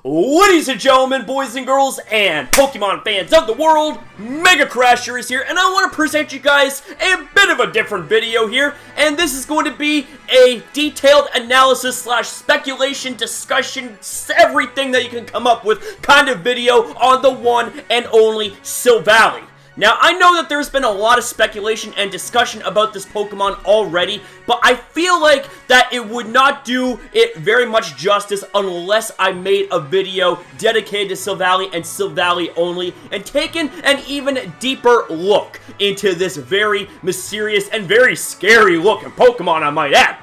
Ladies and gentlemen, boys and girls, and Pokemon fans of the world, MegaCrasher is here, and I want to present you guys a bit of a different video here, and this is going to be a detailed analysis slash speculation, discussion, everything that you can come up with kind of video on the one and only Silvally. Now, I know that there's been a lot of speculation and discussion about this Pokemon already, but I feel like that it would not do it very much justice unless I made a video dedicated to Silvally and Silvally only, and taken an even deeper look into this very mysterious and very scary looking Pokemon, I might add.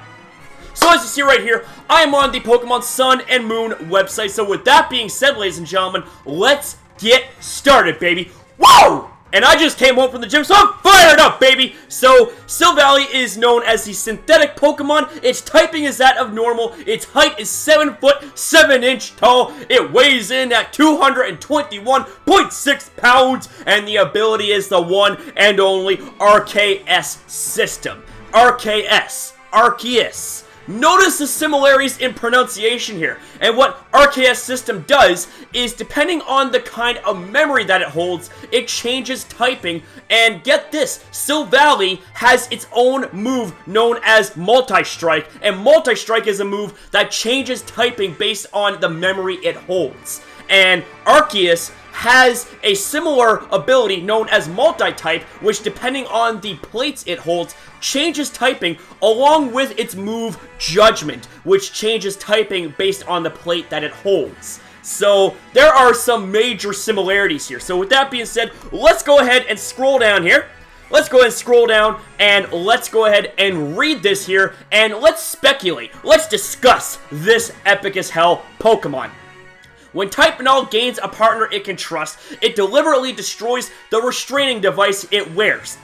So as you see right here, I am on the Pokemon Sun and Moon website, so with that being said, ladies and gentlemen, let's get started, baby. Whoa! And I just came home from the gym, so I'm fired up, baby! So, Silvally is known as the synthetic Pokemon. Its typing is that of normal. Its height is 7 foot, 7 inch tall. It weighs in at 221.6 pounds. And the ability is the one and only RKS system. RKS. Arceus. Notice the similarities in pronunciation here, and what RKS system does is, depending on the kind of memory that it holds, it changes typing, and get this, Silvally has its own move known as Multi-Strike, and Multi-Strike is a move that changes typing based on the memory it holds. And Arceus has a similar ability known as Multi-Type, which, depending on the plates it holds, changes typing, along with its move Judgment, which changes typing based on the plate that it holds. So, there are some major similarities here. So, with that being said, let's go ahead and scroll down here. Let's go ahead and scroll down, and let's go ahead and read this here, and let's speculate. Let's discuss this epic as hell Pokemon. When Type Null gains a partner it can trust, it deliberately destroys the restraining device it wears.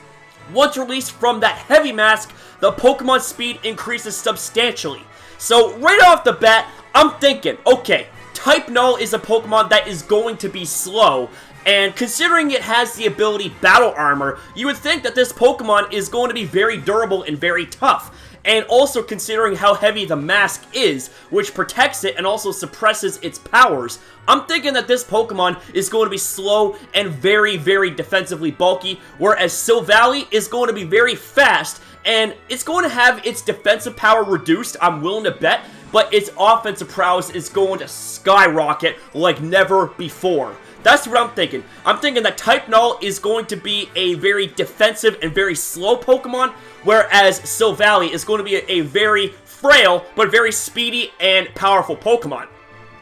Once released from that heavy mask, the Pokemon's speed increases substantially. So, right off the bat, I'm thinking, okay, Type Null is a Pokemon that is going to be slow, and considering it has the ability Battle Armor, you would think that this Pokemon is going to be very durable and very tough. And also considering how heavy the mask is, which protects it and also suppresses its powers, I'm thinking that this Pokemon is going to be slow and very, very defensively bulky, whereas Silvally is going to be very fast, and it's going to have its defensive power reduced, I'm willing to bet, but its offensive prowess is going to skyrocket like never before. That's what I'm thinking. I'm thinking that Type Null is going to be a very defensive and very slow Pokemon, whereas Silvally is going to be a very frail, but very speedy and powerful Pokemon.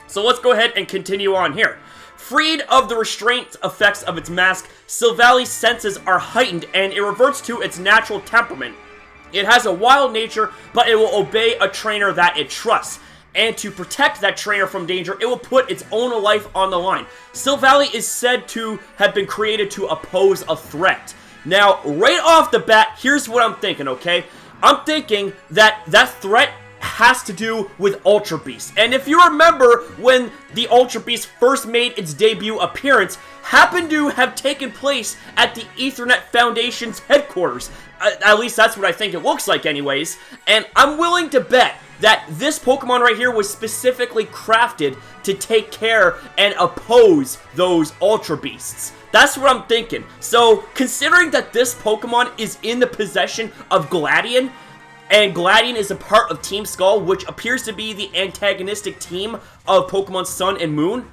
So let's go ahead and continue on here. Freed of the restraint effects of its mask, Silvally's senses are heightened and it reverts to its natural temperament. It has a wild nature, but it will obey a trainer that it trusts. And to protect that trainer from danger, it will put its own life on the line. Silvally is said to have been created to oppose a threat. Now, right off the bat, here's what I'm thinking, okay? I'm thinking that that threat has to do with Ultra Beast. And if you remember when the Ultra Beast first made its debut appearance, happened to have taken place at the Ethernet Foundation's headquarters. At least that's what I think it looks like anyways. And I'm willing to bet that this Pokemon right here was specifically crafted to take care and oppose those Ultra Beasts. That's what I'm thinking. So, considering that this Pokemon is in the possession of Gladion, and Gladion is a part of Team Skull, which appears to be the antagonistic team of Pokemon Sun and Moon,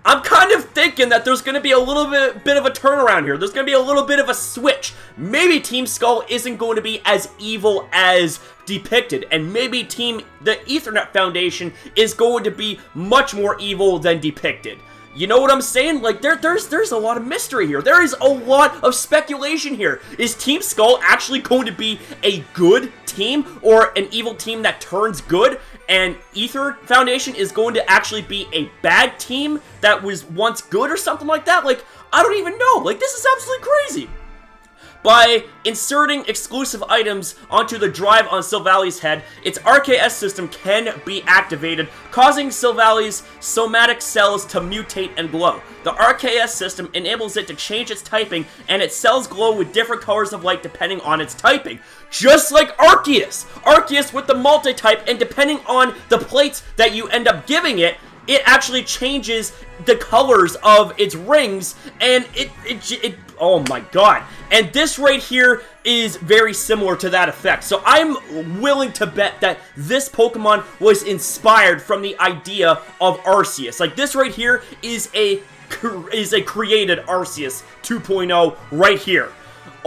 I'm kind of thinking that there's going to be a little bit of a turnaround here. There's going to be a little bit of a switch. Maybe Team Skull isn't going to be as evil as depicted, and maybe the Ethernet Foundation is going to be much more evil than depicted. You know what I'm saying? Like, there's a lot of mystery here. There is a lot of speculation here. Is Team Skull actually going to be a good team, or an evil team that turns good? And Ether Foundation is going to actually be a bad team that was once good or something like that? Like, I don't even know. Like, this is absolutely crazy. By inserting exclusive items onto the drive on Silvally's head, its RKS system can be activated, causing Silvally's somatic cells to mutate and glow. The RKS system enables it to change its typing, and its cells glow with different colors of light depending on its typing. Just like Arceus! Arceus with the multi-type, and depending on the plates that you end up giving it, it actually changes the colors of its rings, and it oh my god. And this right here is very similar to that effect. So I'm willing to bet that this Pokemon was inspired from the idea of Arceus. Like, this right here is a created Arceus 2.0 right here.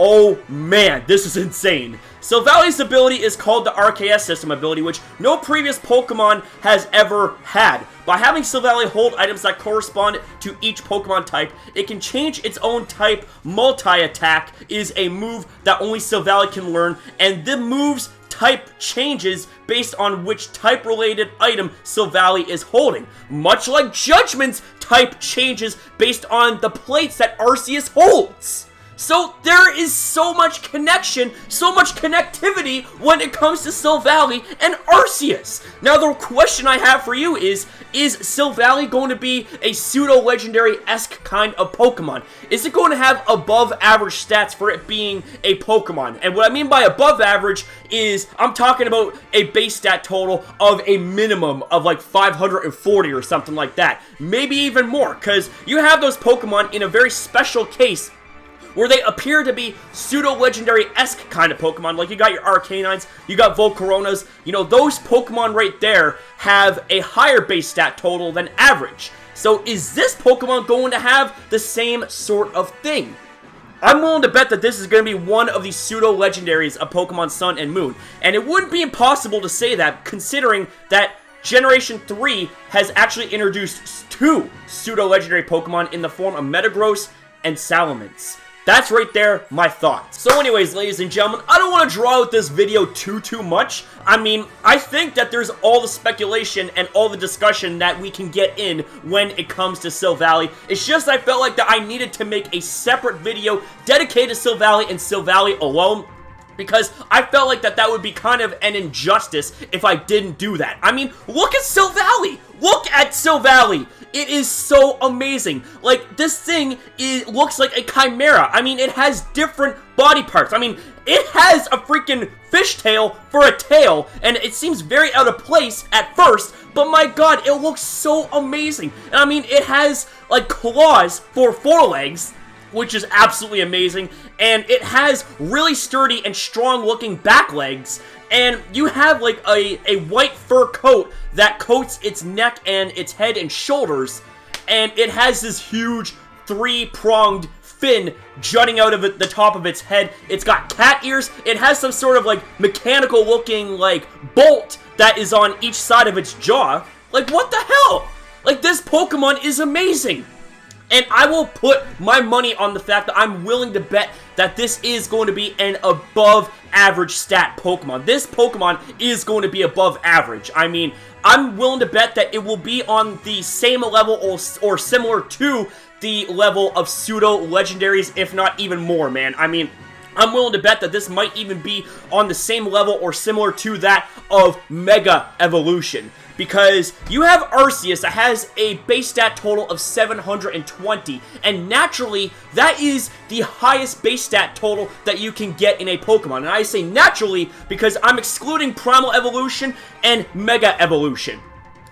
Oh man, this is insane. Silvally's ability is called the RKS system ability, which no previous Pokemon has ever had. By having Silvally hold items that correspond to each Pokemon type, it can change its own type. Multi-attack is a move that only Silvally can learn, and the move's type changes based on which type-related item Silvally is holding. Much like Judgment's type changes based on the plates that Arceus holds. So there is so much connection, so much connectivity when it comes to Silvally and Arceus. Now the question I have for you is Silvally going to be a Pseudo Legendary-esque kind of Pokemon? Is it going to have above average stats for it being a Pokemon? And what I mean by above average is I'm talking about a base stat total of a minimum of like 540 or something like that. Maybe even more, because you have those Pokemon in a very special case where they appear to be Pseudo-Legendary-esque kind of Pokemon. Like, you got your Arcanines, you got Volcaronas. You know, those Pokemon right there have a higher base stat total than average. So is this Pokemon going to have the same sort of thing? I'm willing to bet that this is going to be one of the Pseudo-Legendaries of Pokemon Sun and Moon. And it wouldn't be impossible to say that, considering that Generation 3 has actually introduced 2 Pseudo-Legendary Pokemon in the form of Metagross and Salamence. That's right there, my thoughts. So anyways, ladies and gentlemen, I don't want to draw out this video too much. I mean, I think that there's all the speculation and all the discussion that we can get in when it comes to Silvally. It's just I felt like that I needed to make a separate video dedicated to Silvally and Silvally alone, because I felt like that would be kind of an injustice if I didn't do that. I mean, look at Silvally! Look at Silvally! It is so amazing. Like, this thing looks like a chimera. I mean, it has different body parts. I mean, it has a freaking fishtail for a tail, and it seems very out of place at first, but my god, it looks so amazing. And I mean, it has, like, claws for forelegs, which is absolutely amazing, and it has really sturdy and strong looking back legs, and you have like a white fur coat that coats its neck and its head and shoulders, and it has this huge 3-pronged fin jutting out of the top of its head. It's got cat ears. It has some sort of like mechanical looking like bolt that is on each side of its jaw. Like, what the hell? Like, this Pokemon is amazing. And I will put my money on the fact that I'm willing to bet that this is going to be an above average stat Pokemon. This Pokemon is going to be above average. I mean, I'm willing to bet that it will be on the same level or similar to the level of Pseudo Legendaries, if not even more, man. I mean, I'm willing to bet that this might even be on the same level or similar to that of Mega Evolution. Because you have Arceus that has a base stat total of 720, and naturally, that is the highest base stat total that you can get in a Pokemon. And I say naturally because I'm excluding Primal Evolution and Mega Evolution.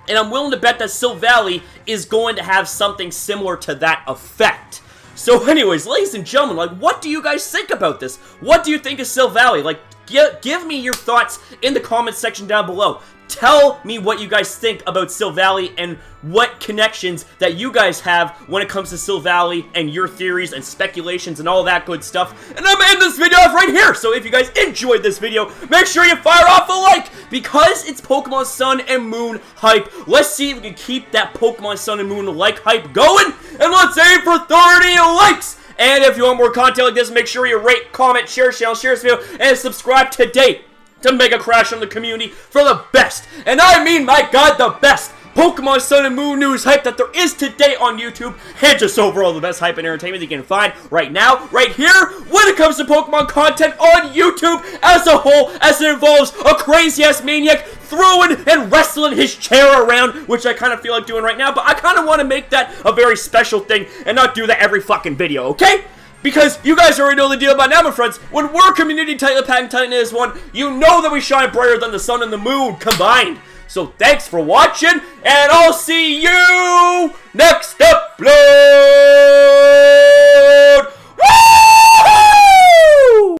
And I'm willing to bet that Silvally is going to have something similar to that effect. So anyways, ladies and gentlemen, like, what do you guys think about this? What do you think of Silvally? Like, give me your thoughts in the comments section down below. Tell me what you guys think about Silvally and what connections that you guys have when it comes to Silvally and your theories and speculations and all that good stuff. And I'm gonna end this video off right here. So if you guys enjoyed this video, make sure you fire off a like, because it's Pokemon Sun and Moon hype. Let's see if we can keep that Pokemon Sun and Moon like hype going, and let's aim for 30 likes. And if you want more content like this, make sure you rate, comment, share this video, and subscribe today to MegaCrasher in the community for the best, and I mean, my god, the best Pokemon Sun and Moon news hype that there is today on YouTube, and just overall the best hype and entertainment you can find right now, right here, when it comes to Pokemon content on YouTube as a whole, as it involves a crazy-ass maniac throwing and wrestling his chair around, which I kind of feel like doing right now, but I kind of want to make that a very special thing and not do that every fucking video, okay? Because you guys already know the deal by now, my friends. When we're community tight, pack and tight as one, you know that we shine brighter than the sun and the moon combined. So thanks for watching, and I'll see you next